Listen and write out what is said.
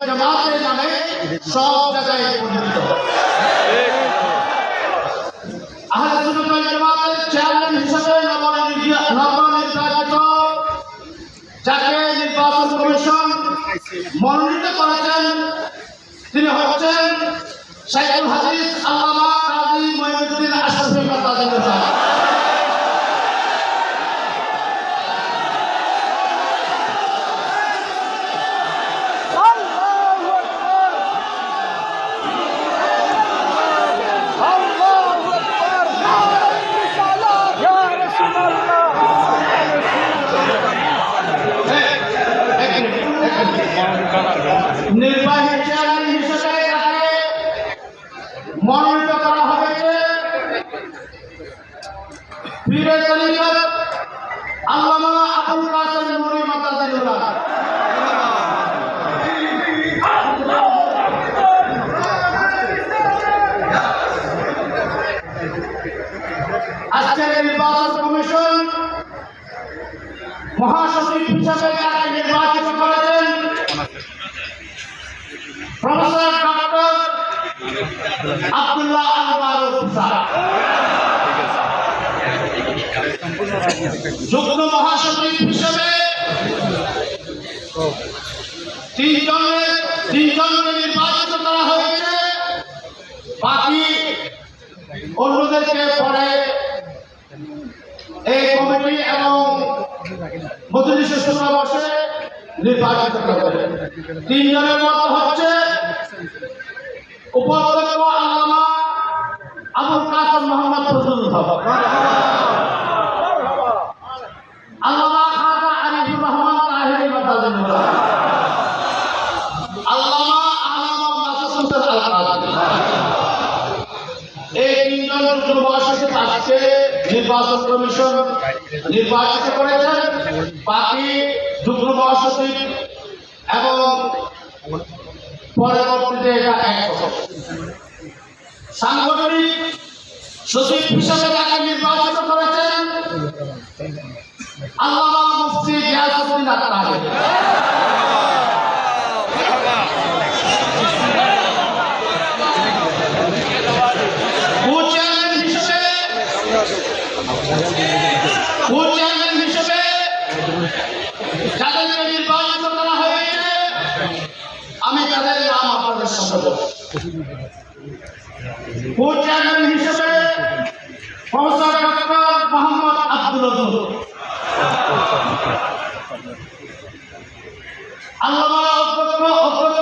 জামাতের নামে সব জায়গায় পরিচিত। আহলে সুন্নাত ওয়াল জামাতের চেয়ারম্যান হিসেবে নবনির্বাচিত যাকে নির্বাচন কমিশন মনোনীত করেছেন তিনি হচ্ছেন শাইখুল হাদিস আল্লামা কাজী মঈনুদ্দিন আশরাফী মাদানী। নির্বাহী চেয়ারম্যান হিসেবে তাকে মনোনীত করা হয়েছে পীরে তরিকত আল্লামা আবুল কাসেম নুরী মাদানী। আজকের নির্বাচন কমিশন মহাসচিব হিসেবে তাকে নির্বাচিত করেছেন প্রফেসর ডক্টর আব্দুল্লাহ আল মারুফ সাহেব। যুগ্ম মহাসচিব হিসেবে তিনজনকে নির্বাচিত করা হয়েছে, বাকি অন্যদেরকে পরে এই কমিটি এবং মজলিসের সমাবেশে নির্বাচিত করবে। তিনজনের মধ্যে হচ্ছে উপাধ্যক্ষ আল্লামা আবুল কাসেম মোহাম্মদ ফজলুল হক, আল্লামা খাজা আরিফুর রহমান তাহেরি মাদানী, আল্লামা আহমদ মাসুদ আল কাদরি। এই তিনজন যুবশিক্ষক আজকে নির্বাচন কমিশন নির্বাচিত করেছেন, বাকি যুগ্ম মহাসচিব এবং পরবর্তীতে সাংগঠনিক সচিব হিসেবে তাকে নির্বাচিত করেছেন আল্লামা মুফতি গিয়াসউদ্দিন আত্মারি। চেয়ারম্যান হিসেবে যাদেরকে নির্বাচিত করা হয়েছে আমি তাদের নাম আপনাদের সামনে বলব। চেয়ারম্যান হিসেবে প্রফেসর